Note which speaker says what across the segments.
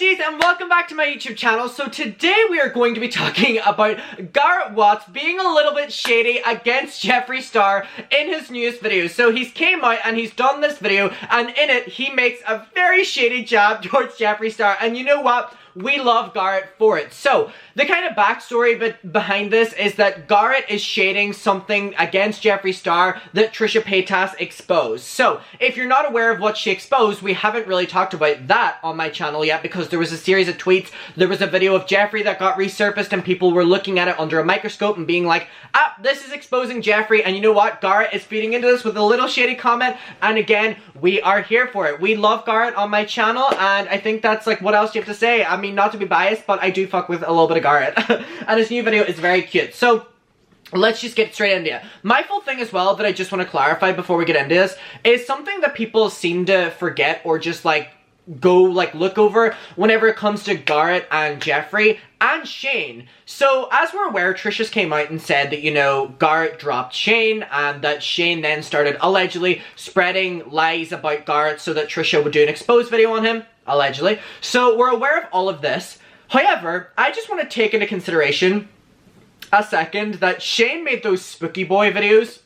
Speaker 1: besties, and welcome back to my YouTube channel. So today we are going to be talking about Garrett Watts being a little bit shady against Jeffree Star in his newest video. So he's came out and he's done this video, and in it he makes a very shady jab towards Jeffree Star, and you know what? We love Garrett for it. So, the kind of backstory behind this is that Garrett is shading something against Jeffree Star that Trisha Paytas exposed. So, if you're not aware of what she exposed, we haven't really talked about that on my channel yet because there was a series of tweets, there was a video of Jeffree that got resurfaced and people were looking at it under a microscope and being like, ah, this is exposing Jeffree, and you know what? Garrett is feeding into this with a little shady comment, and again, we are here for it. We love Garrett on my channel, and I think that's like, what else do you have to say? I mean, not to be biased, but I do fuck with a little bit of Garrett. And his new video is very cute. So, let's just get straight into it. My full thing as well that I just want to clarify before we get into this is something that people seem to forget or just like go like look over whenever it comes to Garrett and Jeffree and Shane. So as we're aware, Trisha's came out and said that, you know, Garrett dropped Shane and that Shane then started allegedly spreading lies about Garrett so that Trisha would do an exposed video on him, allegedly. So we're aware of all of this. However, I just want to take into consideration a second that Shane made those Spooky Boy videos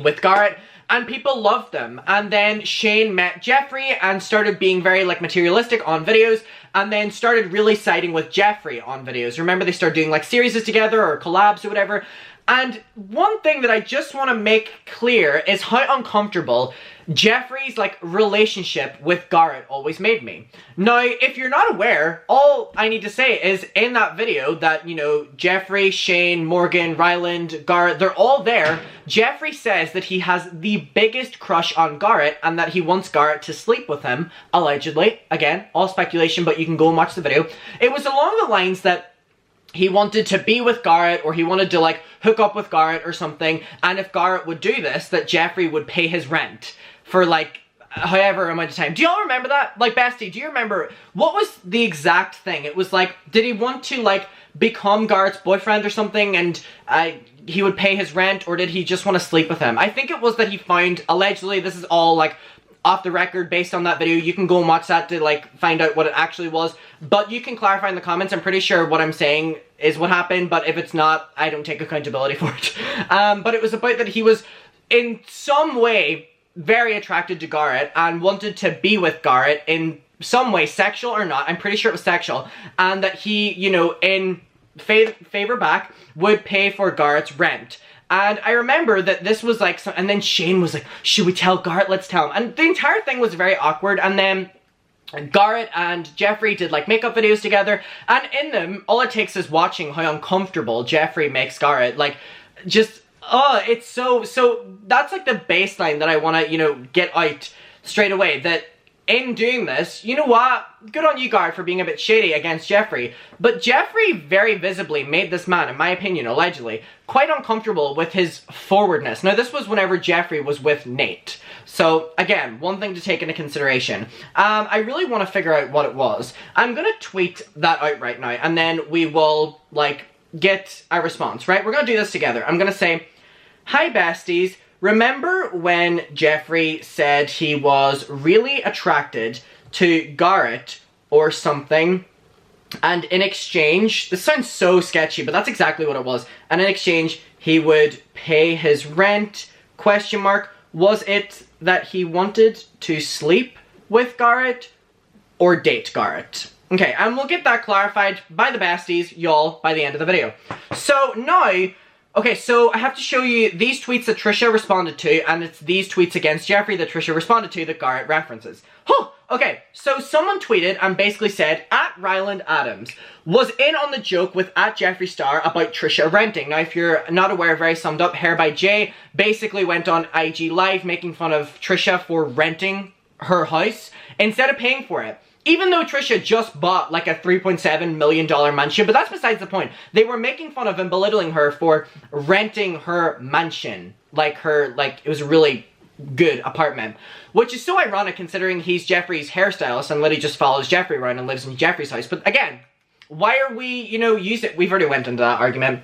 Speaker 1: with Garrett and people loved them, and then Shane met Jeffree and started being very like materialistic on videos and then started really siding with Jeffree on videos. Remember, they started doing like series together or collabs or whatever. And one thing that I just want to make clear is how uncomfortable Jeffree's like relationship with Garrett always made me. Now, if you're not aware, all I need to say is in that video that, you know, Jeffree, Shane, Morgan, Ryland, Garrett, they're all there. Jeffree says that he has the biggest crush on Garrett and that he wants Garrett to sleep with him, allegedly. Again, all speculation, but you can go and watch the video. It was along the lines that he wanted to be with Garrett, or he wanted to like hook up with Garrett or something, and if Garrett would do this, that Jeffree would pay his rent for like however amount of time. Do y'all remember that? Like, bestie, do you remember what was the exact thing? It was like, did he want to like become Garrett's boyfriend or something and he would pay his rent, or did he just want to sleep with him? I think it was that he found, allegedly, this is all like off the record based on that video. You can go and watch that to like find out what it actually was, but you can clarify in the comments. I'm pretty sure what I'm saying is what happened, but if it's not, I don't take accountability for it. But it was about that he was in some way very attracted to Garrett and wanted to be with Garrett in some way, sexual or not. I'm pretty sure it was sexual, and that he, you know, in favor back would pay for Garrett's rent. And I remember that this was like, and then Shane was like, should we tell Garrett? Let's tell him. And the entire thing was very awkward. And then Garrett and Jeffree did like makeup videos together. And in them, all it takes is watching how uncomfortable Jeffree makes Garrett. Like, just, oh, it's so that's like the baseline that I want to, you know, get out straight away. That in doing this, you know what? Good on you, Garrett, for being a bit shady against Jeffree. But Jeffree very visibly made this man, in my opinion, allegedly, quite uncomfortable with his forwardness. Now, this was whenever Jeffree was with Nate. So, again, one thing to take into consideration. I really want to figure out what it was. I'm going to tweet that out right now, and then we will, like, get a response, right? We're going to do this together. I'm going to say, hi, besties. Remember when Jeffree said he was really attracted to Garrett or something, and in exchange, this sounds so sketchy, but that's exactly what it was, and in exchange, he would pay his rent, question mark. Was it that he wanted to sleep with Garrett or date Garrett? Okay, and we'll get that clarified by the besties, y'all, by the end of the video. So now, okay, so I have to show you these tweets that Trisha responded to, and it's these tweets against Jeffree that Trisha responded to that Garrett references. Huh! Okay, so someone tweeted and basically said, @Ryland Adams was in on the joke with @Jeffree Star about Trisha renting. Now, if you're not aware, very summed up, Hair by Jay basically went on IG Live making fun of Trisha for renting her house instead of paying for it. Even though Trisha just bought like a $3.7 million mansion, but that's besides the point. They were making fun of and belittling her for renting her mansion. Like it was a really good apartment. Which is so ironic considering he's Jeffree's hairstylist and literally just follows Jeffree around and lives in Jeffree's house. But again, why are we, you know, we've already went into that argument.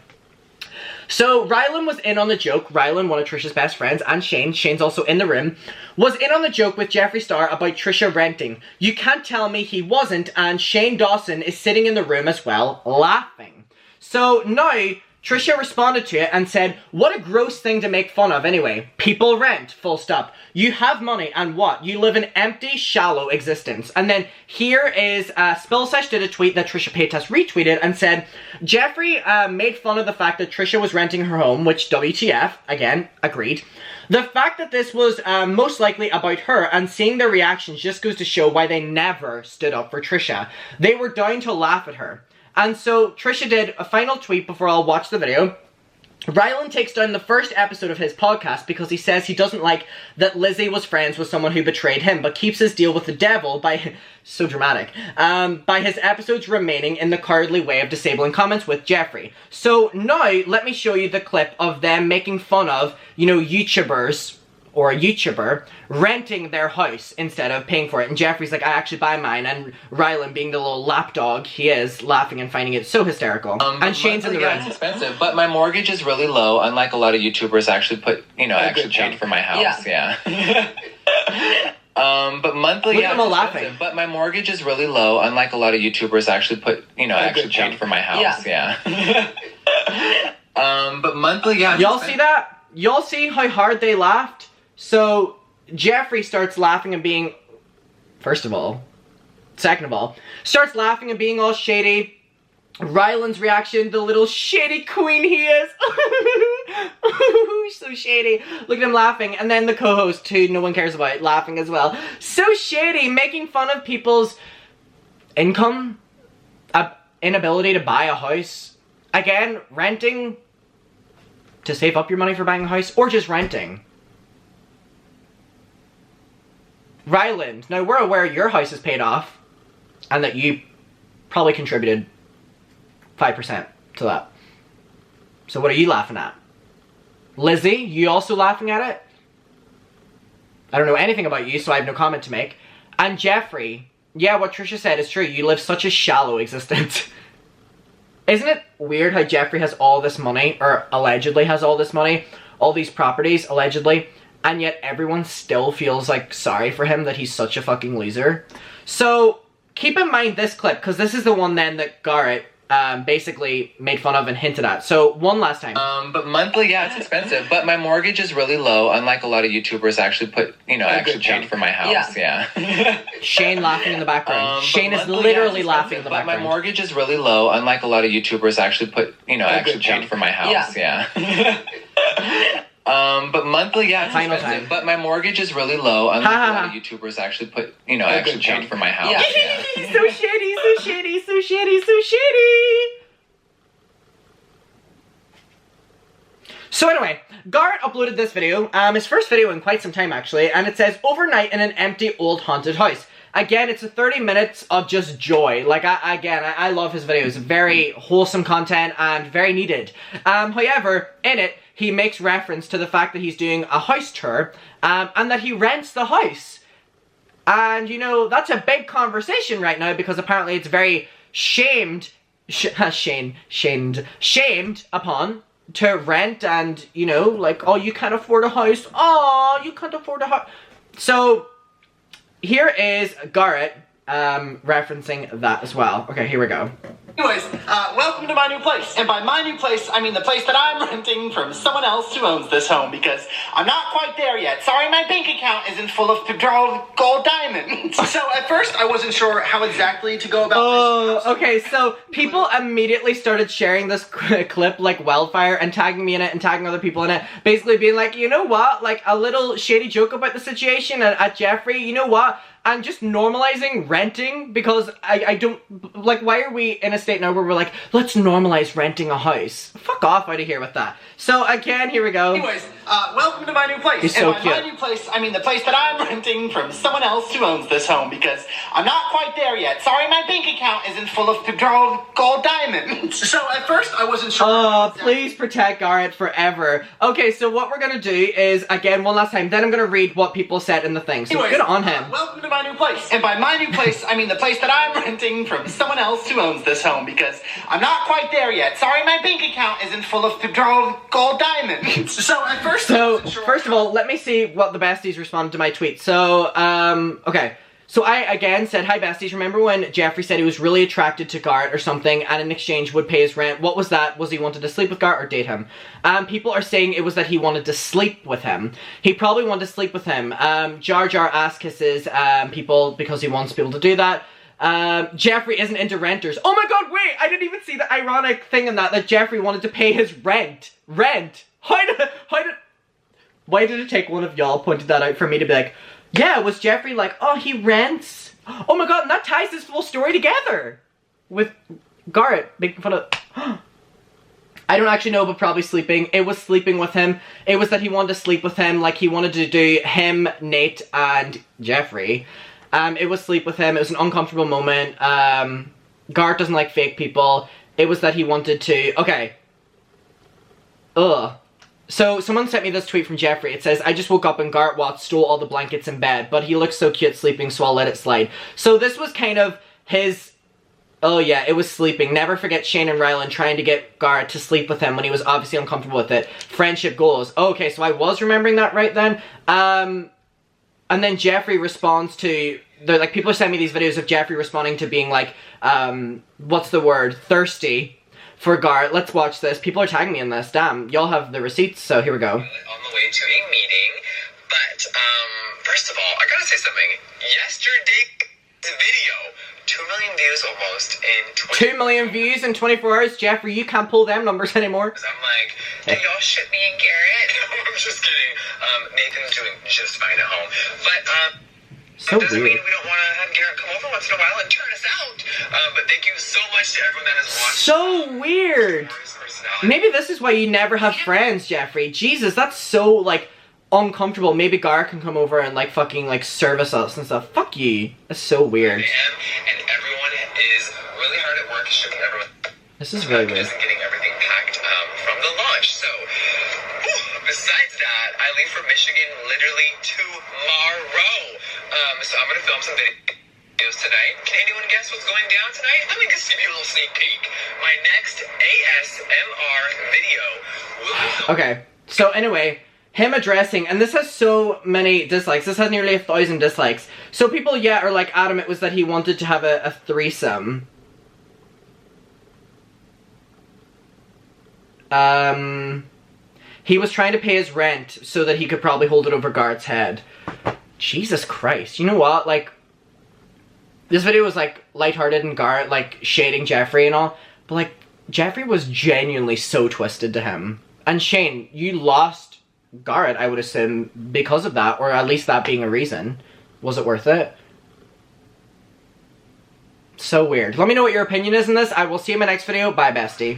Speaker 1: So Rylan was in on the joke. Rylan, one of Trisha's best friends, and Shane's also in the room, was in on the joke with Jeffree Star about Trisha renting. You can't tell me he wasn't, and Shane Dawson is sitting in the room as well, laughing. So now, Trisha responded to it and said, what a gross thing to make fun of anyway. People rent, full stop. You have money and what? You live an empty, shallow existence. And then here is, Spillsesh did a tweet that Trisha Paytas retweeted and said, Jeffree made fun of the fact that Trisha was renting her home, which WTF, again, agreed. The fact that this was most likely about her and seeing their reactions just goes to show why they never stood up for Trisha. They were down to laugh at her. And so Trisha did a final tweet before I'll watch the video. Rylan takes down the first episode of his podcast because he says he doesn't like that Lizzie was friends with someone who betrayed him, but keeps his deal with the devil by, so dramatic, by his episodes remaining in the cowardly way of disabling comments with Jeffree. So now, let me show you the clip of them making fun of, you know, YouTubers, or a YouTuber, renting their house instead of paying for it. And Jeffree's like, I actually buy mine. And Rylan, being the little lapdog he is, laughing and finding it so hysterical. And Shane's in the room.
Speaker 2: It's expensive, but my mortgage is really low. Unlike a lot of YouTubers actually put, you know, actually paid for my house. Yeah. But monthly,
Speaker 1: look at them all laughing.
Speaker 2: But my mortgage is really low. Unlike a lot of YouTubers actually put, you know, actually paid for my house. Yeah. But monthly,
Speaker 1: y'all see that? Y'all see how hard they laughed? So, Jeffree starts laughing and being, first of all, second of all, starts laughing and being all shady. Rylan's reaction, the little shady queen he is. So shady. Look at him laughing. And then the co-host, who no one cares about, laughing as well. So shady, making fun of people's income, inability to buy a house. Again, renting to save up your money for buying a house, or just renting. Ryland, now we're aware your house is paid off, and that you probably contributed 5% to that. So what are you laughing at? Lizzie, you also laughing at it? I don't know anything about you, so I have no comment to make. And Jeffree, yeah, what Trisha said is true. You live such a shallow existence. Isn't it weird how Jeffree has all this money, or allegedly has all this money, all these properties, allegedly, and yet everyone still feels like sorry for him that he's such a fucking loser? So, keep in mind this clip, because this is the one then that Garrett basically made fun of and hinted at. So, one last time.
Speaker 2: But monthly, yeah, it's expensive. But my mortgage is really low. Unlike a lot of YouTubers actually put, you know, actually paid for my house. Yeah.
Speaker 1: Shane laughing in the background. Shane is literally laughing in the background.
Speaker 2: But my mortgage is really low. Unlike a lot of YouTubers actually put, you know, actually paid for my house. Yeah. But monthly, yeah, it's expensive. But my mortgage is really low. Unlike a lot of YouTubers actually put, you know, actually paid for my house. Yeah.
Speaker 1: So shady, so shady, so shady, so shady. So anyway, Garrett uploaded this video, his first video in quite some time actually, and it says, overnight in an empty old haunted house. Again, it's a 30 minutes of just joy. Like, I love his videos. Very wholesome content and very needed. However, in it, he makes reference to the fact that he's doing a house tour, and that he rents the house. And, you know, that's a big conversation right now because apparently it's very shamed upon to rent and, you know, like, oh, you can't afford a house. Oh, you can't afford a house. So, here is Garrett referencing that as well. Okay, here we go.
Speaker 3: Anyways, welcome to my new place. And by my new place, I mean the place that I'm renting from someone else who owns this home because I'm not quite there yet. Sorry, my bank account isn't full of gold diamonds. So at first, I wasn't sure how exactly to go about this.
Speaker 1: Okay, so people immediately started sharing this clip like wildfire and tagging me in it and tagging other people in it. Basically being like, you know what? Like a little shady joke about the situation at Jeffree. You know what? I'm just normalizing renting because I don't, like, why are we in a state now where we're like, let's normalize renting a house? Fuck off out of here with that. So, again, here we go.
Speaker 3: Anyways, welcome to my new place.
Speaker 1: He's so
Speaker 3: and by
Speaker 1: cute.
Speaker 3: my new place, I mean the place that I'm renting from someone else who owns this home because I'm not quite there yet. Sorry, my bank account isn't full of gold diamonds. So at first, I wasn't sure.
Speaker 1: Oh, please protect Garrett forever. Okay, so what we're gonna do is, again, one last time, then I'm gonna read what people said in the thing. So
Speaker 3: Anyways,
Speaker 1: good on him.
Speaker 3: Welcome to my my new place. And by my new place, I mean the place that I'm renting from someone else who owns this home because I'm not quite there yet. Sorry, my bank account isn't full of gold diamonds. So at first...
Speaker 1: First of all, let me see what the besties responded to my tweet. So, okay. So I, again, said, hi besties, remember when Jeffree said he was really attracted to Garrett or something and in exchange would pay his rent? What was that? Was he wanted to sleep with Garrett or date him? People are saying it was that he wanted to sleep with him. He probably wanted to sleep with him. Jar Jar ass kisses people because he wants people to do that. Jeffree isn't into renters. Oh my god, wait! I didn't even see the ironic thing in that Jeffree wanted to pay his rent. Rent! Why did it take one of y'all pointed that out for me to be like, yeah, was Jeffree like, oh, he rents? Oh my god, and that ties this full story together! With Garrett making fun of... I don't actually know, but probably sleeping. It was sleeping with him. It was that he wanted to sleep with him, like he wanted to do him, Nate, and Jeffree. It was sleep with him. It was an uncomfortable moment. Garrett doesn't like fake people. It was that he wanted to... Okay. Ugh. So, someone sent me this tweet from Jeffree. It says, I just woke up and Garrett Watts stole all the blankets in bed, but he looks so cute sleeping, so I'll let it slide. So, this was kind of his... Oh yeah, it was sleeping. Never forget Shane and Rylan trying to get Garrett to sleep with him when he was obviously uncomfortable with it. Friendship goals. Okay, so I was remembering that right then. And then Jeffree responds to... Like, people are sending me these videos of Jeffree responding to being like, what's the word? Thirsty. For Garrett. Let's watch this. People are tagging me in this. Damn, y'all have the receipts, so here we go.
Speaker 4: On the way to a meeting, but, first of all, I gotta say something. Yesterday's video, 2 million views almost in
Speaker 1: 2 million views in 24 hours? Jeffree, you can't pull them numbers anymore.
Speaker 4: I'm like, do y'all ship me and Garrett? I'm just kidding. Nathan's doing just fine at home. But,
Speaker 1: so
Speaker 4: doesn't
Speaker 1: weird.
Speaker 4: mean we don't want to have Garrett come over once in a while and turn us out. But thank you so much to everyone that has watched.
Speaker 1: So weird. Maybe this is why you never have friends, Jeffree. Jesus, that's so, like, uncomfortable. Maybe Garrett can come over and, like, fucking, like, service us and stuff. Fuck you. That's so weird.
Speaker 4: And everyone is really hard at work shipping everyone.
Speaker 1: This is really weird.
Speaker 4: And getting everything packed from the launch. So, besides that, I leave for Michigan literally tomorrow. So I'm going to film some videos tonight. Can anyone guess what's going down tonight? Let me just give you a little sneak peek. My next ASMR video will be...
Speaker 1: Okay, so anyway, him addressing, and this has so many dislikes. This has nearly 1,000 dislikes. So people, yeah, are like, Adam, it was that he wanted to have a threesome. He was trying to pay his rent so that he could probably hold it over Garrett's head. Jesus Christ. You know what? Like, this video was, like, lighthearted and Garrett, like, shading Jeffree and all. But, like, Jeffree was genuinely so twisted to him. And Shane, you lost Garrett, I would assume, because of that. Or at least that being a reason. Was it worth it? So weird. Let me know what your opinion is on this. I will see you in my next video. Bye, bestie.